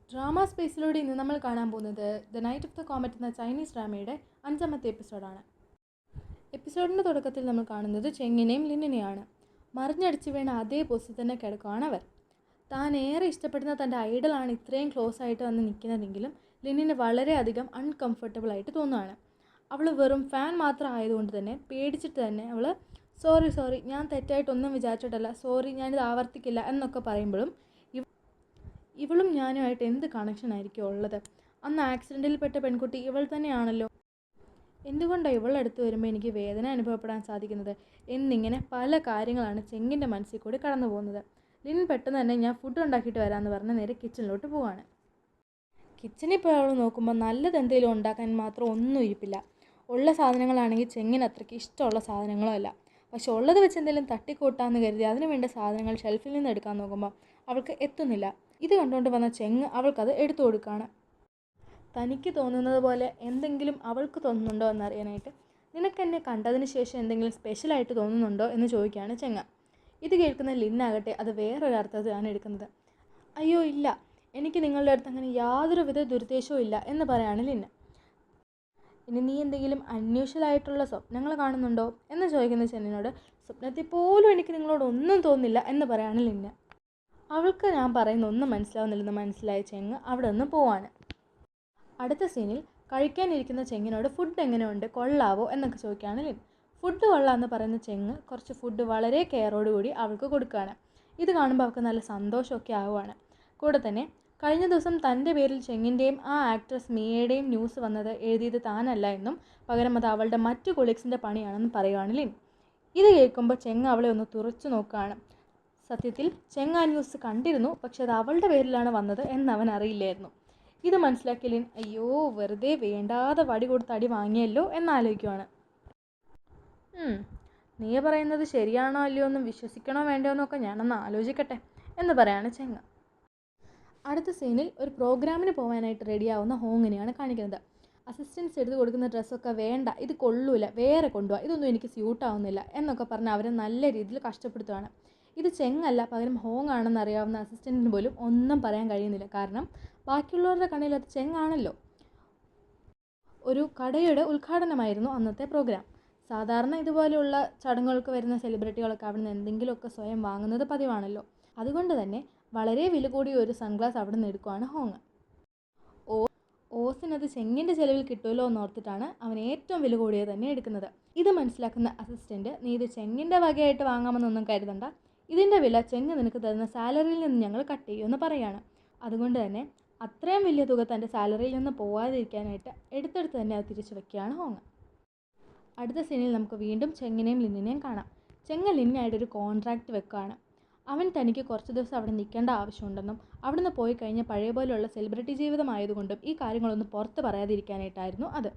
Drama സ്പേസിലൂടെ ഇന്ന് നമ്മൾ കാണാൻ പോകുന്നത് the knight of the comet എന്ന ചൈനീസ് ഡ്രാമയുടെ 5ാമത്തെ എപ്പിസോഡാണ്. എപ്പിസോഡിൻ്റെ തുടക്കത്തിൽ നമ്മൾ കാണുന്നത് ചെങ്ങിനെയും ലിന്നിനെയാണ്. മറിഞ്ഞടിച്ച് വീണ അതേ പൊസിൽ തന്നെ കിടക്കുകയാണ് അവർ. താൻ ഏറെ ഇഷ്ടപ്പെടുന്ന തൻ്റെ ഐഡലാണ് ഇത്രയും ക്ലോസ് ആയിട്ട് വന്ന് നിൽക്കുന്നതെങ്കിലും ലിന്നിന് വളരെയധികം അൺകംഫർട്ടബിളായിട്ട് തോന്നുകയാണ്. അവൾ വെറും ഫാൻ മാത്രം ആയതുകൊണ്ട് തന്നെ പേടിച്ചിട്ട് തന്നെ അവൾ സോറി ഞാൻ തെറ്റായിട്ടൊന്നും വിചാരിച്ചിട്ടല്ല, സോറി ഞാനിത് ആവർത്തിക്കില്ല എന്നൊക്കെ പറയുമ്പോഴും ഇവളും ഞാനുമായിട്ട് എന്ത് കണക്ഷൻ ആയിരിക്കും ഉള്ളത്? അന്ന് ആക്സിഡൻറ്റിൽ പെട്ട പെൺകുട്ടി ഇവൾ തന്നെയാണല്ലോ. എന്തുകൊണ്ടാണ് ഇവളടുത്ത് വരുമ്പോൾ എനിക്ക് വേദന അനുഭവപ്പെടാൻ സാധിക്കുന്നത് എന്നിങ്ങനെ പല കാര്യങ്ങളാണ് ചെങ്ങിൻ്റെ മനസ്സിൽ കൂടി കടന്നു പോകുന്നത്. ലിൻ പെട്ടെന്ന് തന്നെ ഞാൻ ഫുഡ് ഉണ്ടാക്കിയിട്ട് വരാമെന്ന് പറഞ്ഞ് നേരെ കിച്ചണിലോട്ട് പോവാണ്. കിച്ചണിൽ പോയി അവൾ നോക്കുമ്പോൾ നല്ലത് എന്തെങ്കിലും ഉണ്ടാക്കാൻ മാത്രം ഒന്നും ഇരിപ്പില്ല. ഉള്ള സാധനങ്ങളാണെങ്കിൽ ചെങ്ങിന് അത്രയ്ക്ക് ഇഷ്ടമുള്ള സാധനങ്ങളും അല്ല. പക്ഷെ ഉള്ളത് വെച്ച് എന്തെങ്കിലും തട്ടിക്കൂട്ടാമെന്ന് കരുതി അതിനു വേണ്ട സാധനങ്ങൾ ഷെൽഫിൽ നിന്ന് എടുക്കാൻ നോക്കുമ്പോൾ അവൾക്ക് എത്തുന്നില്ല. ഇത് കണ്ടുകൊണ്ട് വന്ന ചെങ്ങ് അവൾക്കത് എടുത്തു കൊടുക്കുകയാണ്. തനിക്ക് തോന്നുന്നത് പോലെ എന്തെങ്കിലും അവൾക്ക് തോന്നുന്നുണ്ടോ എന്നറിയാനായിട്ട് നിനക്കെന്നെ കണ്ടതിന് ശേഷം എന്തെങ്കിലും സ്പെഷ്യലായിട്ട് തോന്നുന്നുണ്ടോ എന്ന് ചോദിക്കുകയാണ് ചെങ്ങ. ഇത് കേൾക്കുന്ന ലിന്നാകട്ടെ അത് വേറൊരർത്ഥത്തിലാണ് എടുക്കുന്നത്. അയ്യോ ഇല്ല, എനിക്ക് നിങ്ങളുടെ അടുത്ത് അങ്ങനെ യാതൊരുവിധ ദുരുദ്ദേശവും ഇല്ല എന്ന് പറയാണ് ലിന്ന. ഇനി നീ എന്തെങ്കിലും അൺയൂഷ്വലായിട്ടുള്ള സ്വപ്നങ്ങൾ കാണുന്നുണ്ടോ എന്ന് ചോദിക്കുന്ന ചെന്നിനോട് സ്വപ്നത്തിൽ പോലും എനിക്ക് നിങ്ങളോട് ഒന്നും തോന്നില്ല എന്ന് പറയാണ് ലിന്ന. അവൾക്ക് ഞാൻ പറയുന്ന ഒന്നും മനസ്സിലാവുന്നില്ലെന്ന് മനസ്സിലായ ചെങ്ങ് അവിടെ നിന്ന് പോവാണ്. അടുത്ത സീനിൽ കഴിക്കാനിരിക്കുന്ന ചെങ്ങിനോട് ഫുഡ് എങ്ങനെയുണ്ട്, കൊള്ളാവോ എന്നൊക്കെ ചോദിക്കുകയാണ് ലിൻ. ഫുഡ് കൊള്ളാമെന്ന് പറയുന്ന ചെങ്ങ് കുറച്ച് ഫുഡ് വളരെ കെയറോടുകൂടി അവൾക്ക് കൊടുക്കുകയാണ്. ഇത് കാണുമ്പോൾ അവൾക്ക് നല്ല സന്തോഷമൊക്കെ ആവുകയാണ്. കൂടെ തന്നെ കഴിഞ്ഞ ദിവസം തൻ്റെ പേരിൽ ചെങ്ങിൻ്റെയും ആ ആക്ട്രസ് മിയയുടെയും ന്യൂസ് വന്നത് എഴുതിയത് താനല്ല എന്നും പകരം അത് അവളുടെ മറ്റു കൊളീഗ്സിൻ്റെ പണിയാണെന്നും പറയുകയാണ് ലിൻ. ഇത് കേൾക്കുമ്പോൾ ചെങ്ങ് അവളെ ഒന്ന് തുറച്ചു നോക്കുകയാണ്. സത്യത്തിൽ ചെങ്ങ് ആ ന്യൂസ് കണ്ടിരുന്നു, പക്ഷെ അത് അവളുടെ പേരിലാണ് വന്നത് എന്നവൻ അറിയില്ലായിരുന്നു. ഇത് മനസ്സിലാക്കിയ ലിൻ അയ്യോ വെറുതെ വേണ്ടാതെ വടി കൊടുത്ത് അടി വാങ്ങിയല്ലോ എന്നാലോചിക്കുവാണ്. നീ പറയുന്നത് ശരിയാണോ അല്ലയോ എന്നും വിശ്വസിക്കണോ വേണ്ടോ എന്നൊക്കെ ഞാനൊന്ന് ആലോചിക്കട്ടെ എന്ന് പറയാണ് ചെങ്ങ്. അടുത്ത സീനിൽ ഒരു പ്രോഗ്രാമിന് പോകാനായിട്ട് റെഡിയാവുന്ന ഹോങ്ങിനെയാണ് കാണിക്കുന്നത്. അസിസ്റ്റൻസ് എടുത്ത് കൊടുക്കുന്ന ഡ്രസ്സൊക്കെ വേണ്ട, ഇത് കൊള്ളൂല, വേറെ കൊണ്ടുപോകാം, ഇതൊന്നും എനിക്ക് സ്യൂട്ടാവുന്നില്ല എന്നൊക്കെ പറഞ്ഞ് അവരെ നല്ല രീതിയിൽ കഷ്ടപ്പെടുത്തുകയാണ്. ഇത് ചെങ്ങല്ല, പകരം ഹോങ് ആണെന്ന് അറിയാവുന്ന അസിസ്റ്റൻറ്റിന് പോലും ഒന്നും പറയാൻ കഴിയുന്നില്ല. കാരണം ബാക്കിയുള്ളവരുടെ കണ്ണിൽ അത് ചെങ്ങാണല്ലോ. ഒരു കടയുടെ ഉദ്ഘാടനമായിരുന്നു അന്നത്തെ പ്രോഗ്രാം. സാധാരണ ഇതുപോലെയുള്ള ചടങ്ങുകൾക്ക് വരുന്ന സെലിബ്രിറ്റികളൊക്കെ അവിടെ നിന്ന് എന്തെങ്കിലുമൊക്കെ സ്വയം വാങ്ങുന്നത് പതിവാണല്ലോ. അതുകൊണ്ട് തന്നെ വളരെ വില കൂടിയ ഒരു സൺഗ്ലാസ് അവിടെ നിന്ന് എടുക്കുവാണ് ഹോങ്. ഓസിനത് ചെങ്ങിൻ്റെ ചെലവിൽ കിട്ടുമല്ലോ എന്നോർത്തിട്ടാണ് അവൻ ഏറ്റവും വില കൂടിയത് തന്നെ എടുക്കുന്നത്. ഇത് മനസ്സിലാക്കുന്ന അസിസ്റ്റൻറ്റ് നീ ഇത് ചെങ്ങിൻ്റെ വകയായിട്ട് വാങ്ങാമെന്നൊന്നും കരുതണ്ട, ഇതിൻ്റെ വില ചെങ്ങ് നിനക്ക് തരുന്ന സാലറിയിൽ നിന്ന് ഞങ്ങൾ കട്ട് ചെയ്യുമെന്ന് പറയാണ്. അതുകൊണ്ട് തന്നെ അത്രയും വലിയ തുക തൻ്റെ സാലറിയിൽ നിന്ന് പോകാതിരിക്കാനായിട്ട് എടുത്തെടുത്ത് തന്നെ അത് തിരിച്ചു വയ്ക്കുകയാണ് ഹോങ്. അടുത്ത സീനിൽ നമുക്ക് വീണ്ടും ചെങ്ങിനെയും ലിന്നിനെയും കാണാം. ചെങ്ങ് ലിന്നായിട്ടൊരു കോൺട്രാക്റ്റ് വെക്കുകയാണ്. അവൻ തനിക്ക് കുറച്ച് ദിവസം അവിടെ നിൽക്കേണ്ട ആവശ്യമുണ്ടെന്നും അവിടുന്ന് പോയി കഴിഞ്ഞ് പഴയ പോലെയുള്ള സെലിബ്രിറ്റി ജീവിതമായതുകൊണ്ടും ഈ കാര്യങ്ങളൊന്നും പുറത്ത് പറയാതിരിക്കാനായിട്ടായിരുന്നു അത്.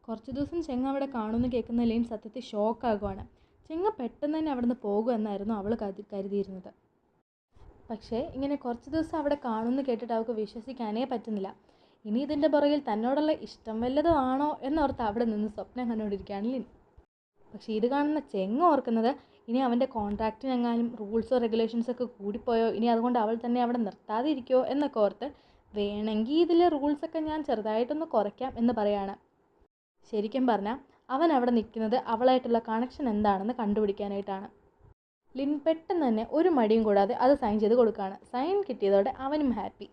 കുറച്ച് ദിവസം ചെങ്ങ് അവിടെ കാണുമെന്ന് കേൾക്കുന്ന ലിൻ സത്യത്തിൽ ഷോക്കാകുവാണ്. ചെങ്ങ് പെട്ടെന്ന് തന്നെ അവിടെ നിന്ന് പോകുമെന്നായിരുന്നു അവൾ കരുതിയിരുന്നത്. പക്ഷേ ഇങ്ങനെ കുറച്ച് ദിവസം അവിടെ കാണുമെന്ന് കേട്ടിട്ട് അവൾക്ക് വിശ്വസിക്കാനേ പറ്റുന്നില്ല. ഇനി ഇതിൻ്റെ പുറകിൽ തന്നോടുള്ള ഇഷ്ടം വല്ലതും ആണോ എന്നോർത്ത് അവിടെ നിന്ന് സ്വപ്നം കണ്ടുകൊണ്ടിരിക്കുകയാണ് ലിൻ. പക്ഷേ ഇത് കാണുന്ന ചെങ്ങ് ഓർക്കുന്നത് ഇനി അവൻ്റെ കോൺട്രാക്റ്റിനെങ്ങാനും റൂൾസോ റെഗുലേഷൻസൊക്കെ കൂടിപ്പോയോ, ഇനി അതുകൊണ്ട് അവൾ തന്നെ അവിടെ നിർത്താതെ ഇരിക്കുമോ എന്നൊക്കെ ഓർത്ത് വേണമെങ്കിൽ ഇതിലെ റൂൾസൊക്കെ ഞാൻ ചെറുതായിട്ടൊന്ന് കുറയ്ക്കാം എന്ന് പറയാണ്. ശരിക്കും പറഞ്ഞാൽ അവൻ അവിടെ നിൽക്കുന്നത് അവളായിട്ടുള്ള കണക്ഷൻ എന്താണെന്ന് കണ്ടുപിടിക്കാനായിട്ടാണ്. ലിൻ പെട്ടെന്ന് തന്നെ ഒരു മടിയും കൂടാതെ അത് സൈൻ ചെയ്ത് കൊടുക്കുകയാണ്. സൈൻ കിട്ടിയതോടെ അവനും ഹാപ്പി.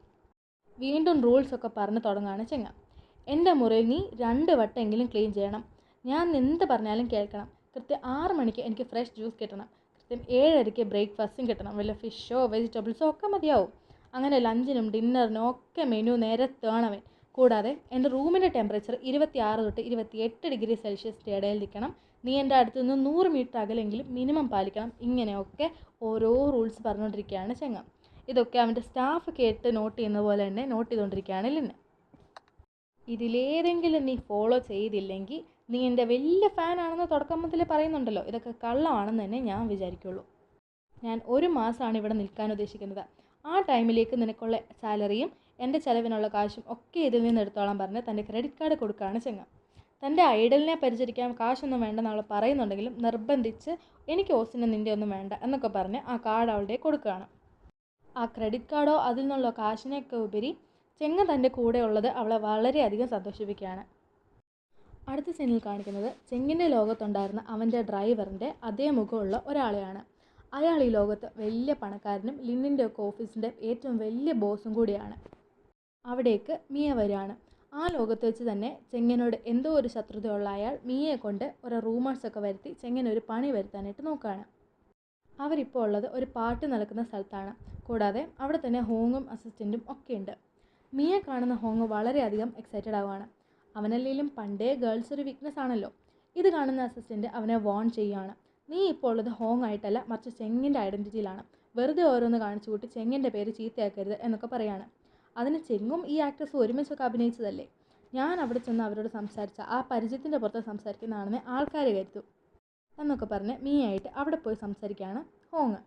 വീണ്ടും റൂൾസൊക്കെ പറഞ്ഞ് തുടങ്ങുകയാണ് ചെങ്ങ. എൻ്റെ മുറിയിൽ നീ 2 വട്ടമെങ്കിലും ക്ലീൻ ചെയ്യണം, ഞാൻ എന്ത് പറഞ്ഞാലും കേൾക്കണം, കൃത്യം 6 മണിക്ക് എനിക്ക് ഫ്രഷ് ജ്യൂസ് കിട്ടണം, കൃത്യം 7:30 ബ്രേക്ക്ഫാസ്റ്റും കിട്ടണം, വല്ല ഫിഷോ വെജിറ്റബിൾസോ ഒക്കെ മതിയാവും, അങ്ങനെ ലഞ്ചിനും ഡിന്നറിനും ഒക്കെ മെനു നേരെ തേണവൻ. കൂടാതെ എൻ്റെ റൂമിൻ്റെ ടെമ്പറേച്ചർ 26 തൊട്ട് 28 ഡിഗ്രി സെൽഷ്യസിൻ്റെ ഇടയിൽ നിൽക്കണം, നീ എൻ്റെ അടുത്ത് നിന്ന് 100 മീറ്റർ അകലെങ്കിലും മിനിമം പാലിക്കണം. ഇങ്ങനെയൊക്കെ ഓരോ റൂൾസ് പറഞ്ഞുകൊണ്ടിരിക്കുകയാണ് ചെങ്ങ. ഇതൊക്കെ അവൻ്റെ സ്റ്റാഫ് കേട്ട് നോട്ട് ചെയ്യുന്ന പോലെ തന്നെ നോട്ട് ചെയ്തുകൊണ്ടിരിക്കുകയാണ് ലിന്ന്. ഇതിലേതെങ്കിലും നീ ഫോളോ ചെയ്തില്ലെങ്കിൽ നീ എൻ്റെ വലിയ ഫാനാണെന്ന് തുടക്കം മുതൽ പറയുന്നുണ്ടല്ലോ, ഇതൊക്കെ കള്ളമാണെന്ന് തന്നെ ഞാൻ വിചാരിക്കുള്ളൂ. ഞാൻ 1 മാസമാണ് ഇവിടെ നിൽക്കാൻ ഉദ്ദേശിക്കുന്നത്. ആ ടൈമിലേക്ക് നിനക്കുള്ള സാലറിയും എൻ്റെ ചിലവിനുള്ള കാശും ഒക്കെ ഇതിൽ നിന്ന് എടുത്തോളാൻ പറഞ്ഞ് തൻ്റെ ക്രെഡിറ്റ് കാർഡ് കൊടുക്കുകയാണ് ചെങ്ങ. തൻ്റെ ഐഡലിനെ പരിചരിക്കാൻ കാശൊന്നും വേണ്ടെന്ന് അവൾ പറയുന്നുണ്ടെങ്കിലും നിർബന്ധിച്ച് എനിക്ക് ഓസിന് നിൻ്റെ ഒന്നും വേണ്ട എന്നൊക്കെ പറഞ്ഞ് ആ കാർഡ് അവളുടെ കൊടുക്കുകയാണ്. ആ ക്രെഡിറ്റ് കാർഡോ അതിൽ നിന്നുള്ള കാശിനൊക്കെ ഉപരി ചെങ്ങ തൻ്റെ കൂടെ ഉള്ളത് അവളെ വളരെയധികം സന്തോഷിപ്പിക്കുകയാണ്. അടുത്ത സീനിൽ കാണിക്കുന്നത് ചെങ്ങിൻ്റെ ലോകത്തുണ്ടായിരുന്ന അവൻ്റെ ഡ്രൈവറിൻ്റെ അതേ മുഖമുള്ള ഒരാളെയാണ്. അയാൾ ഈ ലോകത്ത് വലിയ പണക്കാരനും ലിന്നിൻ്റെ ഒക്കെ ഓഫീസിൻ്റെ ഏറ്റവും വലിയ ബോസും കൂടിയാണ്. അവിടേക്ക് മിയ വരികയാണ്. ആ ലോകത്ത് വെച്ച് തന്നെ ചെങ്ങനോട് എന്തോ ഒരു ശത്രുതയുള്ള അയാൾ മിയയെ കൊണ്ട് ഓരോ റൂമേഴ്സൊക്കെ വരുത്തി ചെങ്ങനൊരു പണി വരുത്താനായിട്ട് നോക്കുകയാണ്. അവരിപ്പോൾ ഉള്ളത് ഒരു പാർട്ടി നടക്കുന്ന സ്ഥലത്താണ്. കൂടാതെ അവിടെ തന്നെ ഹോങ്ങും അസിസ്റ്റൻറ്റും ഒക്കെ ഉണ്ട്. മിയ കാണുന്ന ഹോങ് വളരെയധികം എക്സൈറ്റഡ് ആവുകയാണ്. അവനല്ലെങ്കിലും പണ്ടേ ഗേൾസ് ഒരു വീക്ക്നെസ് ആണല്ലോ. ഇത് കാണുന്ന അസിസ്റ്റൻറ്റ് അവനെ വോൺ ചെയ്യുകയാണ്. നീ ഇപ്പോൾ ഉള്ളത് ഹോങ് ആയിട്ടല്ല, മറിച്ച് ചെങ്ങിൻ്റെ ഐഡൻറ്റിറ്റിയിലാണ്. വെറുതെ ഓരോന്ന് കാണിച്ചു കൂട്ടി ചെങ്ങിൻ്റെ പേര് ചീത്തയാക്കരുത് എന്നൊക്കെ പറയാണ്. അതിന് ചെങ്ങും ഈ ആക്ട്രസ് ഒരുമിച്ചൊക്കെ അഭിനയിച്ചതല്ലേ, ഞാൻ അവിടെ ചെന്ന് അവരോട് സംസാരിച്ച ആ പരിചയത്തിൻ്റെ പുറത്ത് സംസാരിക്കുന്നതാണെന്ന് ആൾക്കാർ കരുതും എന്നൊക്കെ പറഞ്ഞ് മിയായിട്ട് അവിടെ പോയി സംസാരിക്കുകയാണ് ഹോങ്.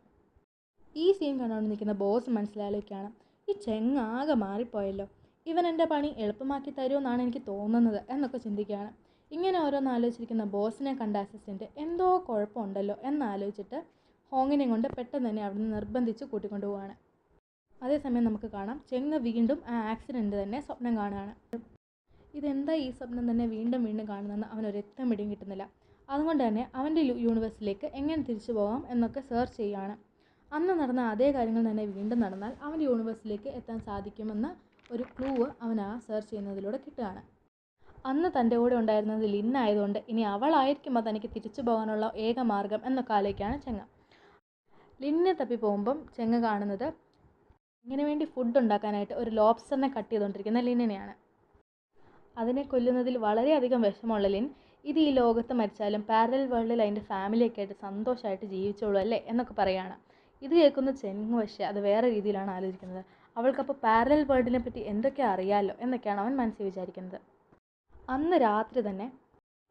ഈ സീൻ കണ്ടുകൊണ്ട് നിൽക്കുന്ന ബോസ് മനസ്സിലാലോചിക്കുകയാണ്, ഈ ചെങ്ങാകെ മാറിപ്പോയല്ലോ, ഇവൻ എൻ്റെ പണി എളുപ്പമാക്കി തരുമെന്നാണ് എനിക്ക് തോന്നുന്നത് എന്നൊക്കെ ചിന്തിക്കുകയാണ്. ഇങ്ങനെ ഓരോന്ന് ആലോചിച്ചിരിക്കുന്ന ബോസിനെ കണ്ട അസിസ്റ്റൻറ്റ് എന്തോ കുഴപ്പമുണ്ടല്ലോ എന്നാലോചിച്ചിട്ട് ഹോങ്ങിനെ കൊണ്ട് പെട്ടെന്ന് തന്നെ അവിടുന്ന് നിർബന്ധിച്ച് കൂട്ടിക്കൊണ്ടുപോവാണ്. അതേസമയം നമുക്ക് കാണാം ചെങ്ങ് വീണ്ടും ആ ആക്സിഡൻറ്റ് തന്നെ സ്വപ്നം കാണുകയാണ്. ഇതെന്താ ഈ സ്വപ്നം തന്നെ വീണ്ടും വീണ്ടും കാണുന്നതെന്ന് അവനൊരെത്തും പിടിയും കിട്ടുന്നില്ല. അതുകൊണ്ട് തന്നെ അവൻ്റെ യൂണിവേഴ്സിലേക്ക് എങ്ങനെ തിരിച്ചു പോകാം എന്നൊക്കെ സെർച്ച് ചെയ്യുകയാണ്. അന്ന് നടന്ന അതേ കാര്യങ്ങൾ തന്നെ വീണ്ടും നടന്നാൽ അവൻ്റെ യൂണിവേഴ്സിലേക്ക് എത്താൻ സാധിക്കുമെന്ന ഒരു ക്ലൂ അവൻ ആ സെർച്ച് ചെയ്യുന്നതിലൂടെ കിട്ടുകയാണ്. അന്ന് തൻ്റെ കൂടെ ഉണ്ടായിരുന്നത് ലിന്നായതുകൊണ്ട് ഇനി അവളായിരിക്കുമ്പോൾ തനിക്ക് തിരിച്ചു പോകാനുള്ള ഏക മാർഗം എന്നൊക്കെ ആലോചിക്കുകയാണ് ചെങ്ങ. ലിന്നിനെ തപ്പി പോകുമ്പം ചെങ്ങ കാണുന്നത് ഇങ്ങനെ വേണ്ടി ഫുഡ് ഉണ്ടാക്കാനായിട്ട് ഒരു ലോബ്സ്റ്ററിനെ കട്ട് ചെയ്തുകൊണ്ടിരിക്കുന്ന ലിന്നിനെയാണ്. അതിനെ കൊല്ലുന്നതിൽ വളരെയധികം വിഷമമുള്ള ലിൻ ഇത് ഈ ലോകത്ത് മരിച്ചാലും പാരലൽ വേൾഡിൽ അതിൻ്റെ ഫാമിലിയൊക്കെ ആയിട്ട് സന്തോഷമായിട്ട് ജീവിച്ചോളൂ അല്ലേ എന്നൊക്കെ പറയുകയാണ്. ഇത് കേൾക്കുന്ന ചെങ്ങ് പക്ഷേ അത് വേറെ രീതിയിലാണ് ആലോചിക്കുന്നത്. അവൾക്കപ്പോൾ പാരലൽ വേൾഡിനെ പറ്റി എന്തൊക്കെ അറിയാമല്ലോ എന്നൊക്കെയാണ് അവൻ മനസ്സിൽ വിചാരിക്കുന്നത്. അന്ന് രാത്രി തന്നെ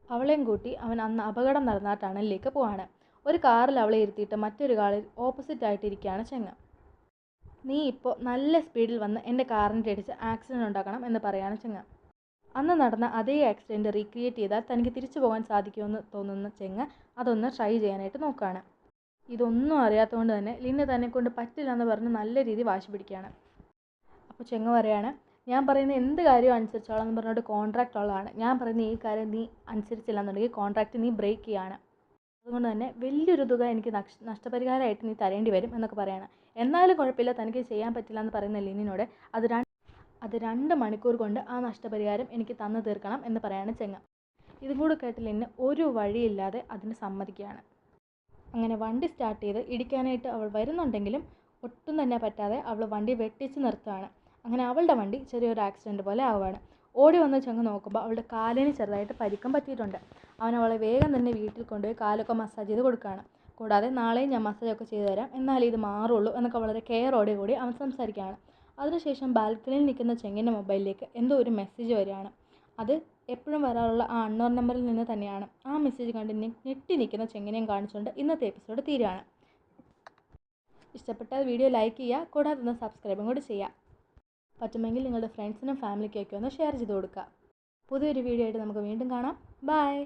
അവളെയും കൂട്ടി അവൻ അന്ന് അപകടം നടന്ന ടണലിലേക്ക് പോവാണ്. ഒരു കാറിൽ അവളെ ഇരുത്തിയിട്ട് മറ്റൊരു കാറിൽ ഓപ്പോസിറ്റായിട്ടിരിക്കുകയാണ് ചെങ്ങ. നീ ഇപ്പോൾ നല്ല സ്പീഡിൽ വന്ന് എൻ്റെ കാറിൻ്റെ ഇടിച്ച് ആക്സിഡൻറ്റ് ഉണ്ടാക്കണം എന്ന് പറയാണ് ചെങ്ങ. അന്ന് നടന്ന അതേ ആക്സിഡൻറ്റ് റീക്രിയേറ്റ് ചെയ്താൽ തനിക്ക് തിരിച്ചു പോകാൻ സാധിക്കുമെന്ന് തോന്നുന്ന ചെങ്ങ അതൊന്ന് ട്രൈ ചെയ്യാനായിട്ട് നോക്കുകയാണ്. ഇതൊന്നും അറിയാത്തതുകൊണ്ട് തന്നെ ലിന്ന് തന്നെ കൊണ്ട് പറ്റില്ല എന്ന് പറഞ്ഞ് നല്ല രീതിയിൽ വാശി പിടിക്കുകയാണ്. അപ്പോൾ ചെങ്ങ പറയാണ്, ഞാൻ പറയുന്ന എന്ത് കാര്യവും അനുസരിച്ചോളാം എന്ന് പറഞ്ഞിട്ട് കോൺട്രാക്റ്റ് ഉള്ളതാണ്. ഞാൻ പറയുന്ന ഈ കാര്യം നീ അനുസരിച്ചില്ല എന്നുണ്ടെങ്കിൽ കോൺട്രാക്റ്റ് നീ ബ്രേക്ക് ചെയ്യാണ്. അതുകൊണ്ട് തന്നെ വലിയൊരു തുക എനിക്ക് നഷ്ടപരിഹാരമായിട്ട് നീ തരേണ്ടി വരും എന്നൊക്കെ പറയാണ്. എന്നാലും കുഴപ്പമില്ല, തനിക്ക് ചെയ്യാൻ പറ്റില്ല എന്ന് പറയുന്ന ലിന്നിനോട് അത് 2 മണിക്കൂർ കൊണ്ട് ആ നഷ്ടപരിഹാരം എനിക്ക് തന്നു തീർക്കണം എന്ന് പറയാണ് ചെങ്ങ. ഇതും കൂടെ കേട്ട് ലിന്ന് ഒരു വഴിയില്ലാതെ അതിന് സമ്മതിക്കുകയാണ്. അങ്ങനെ വണ്ടി സ്റ്റാർട്ട് ചെയ്ത് ഇടിക്കാനായിട്ട് അവൾ വരുന്നുണ്ടെങ്കിലും ഒട്ടും തന്നെ പറ്റാതെ അവൾ വണ്ടി വെട്ടിച്ച് നിർത്തുകയാണ്. അങ്ങനെ അവളുടെ വണ്ടി ചെറിയൊരു ആക്സിഡൻറ്റ് പോലെ ആവുകയാണ്. ഓടി വന്ന് ചെങ്ങ് നോക്കുമ്പോൾ അവളുടെ കാലിന് ചെറുതായിട്ട് പരിക്കം പറ്റിയിട്ടുണ്ട്. അവൻ അവളെ വേഗം തന്നെ വീട്ടിൽ കൊണ്ടുപോയി കാലൊക്കെ മസാജ് ചെയ്ത് കൊടുക്കുകയാണ്. കൂടാതെ നാളെയും ഞാൻ മസാജൊക്കെ ചെയ്തു തരാം, എന്നാലേ ഇത് മാറുള്ളൂ എന്നൊക്കെ വളരെ കെയറോടെ കൂടി അവൻ സംസാരിക്കുകയാണ്. അതിനുശേഷം ബാൽക്കണിയിൽ നിൽക്കുന്ന ചെങ്ങിൻ്റെ മൊബൈലിലേക്ക് എന്തോ ഒരു മെസ്സേജ് വരികയാണ്. അത് എപ്പോഴും വരാറുള്ള ആ അൺനോൺ നമ്പറിൽ നിന്ന് തന്നെയാണ്. ആ മെസ്സേജ് കണ്ട് ഞെട്ടി നിൽക്കുന്ന ചെങ്ങിനെയും കാണിച്ചുകൊണ്ട് ഇന്നത്തെ എപ്പിസോഡ് തീരുകയാണ്. ഇഷ്ടപ്പെട്ടാൽ വീഡിയോ ലൈക്ക് ചെയ്യുക, കൂടാതെ ഒന്ന് സബ്സ്ക്രൈബും കൂടി ചെയ്യുക. പറ്റുമെങ്കിൽ നിങ്ങളുടെ ഫ്രണ്ട്സിനും ഫാമിലിക്കൊക്കെ ഒന്ന് ഷെയർ ചെയ്ത് കൊടുക്കുക. പുതിയൊരു വീഡിയോ ആയിട്ട് നമുക്ക് വീണ്ടും കാണാം. ബൈ.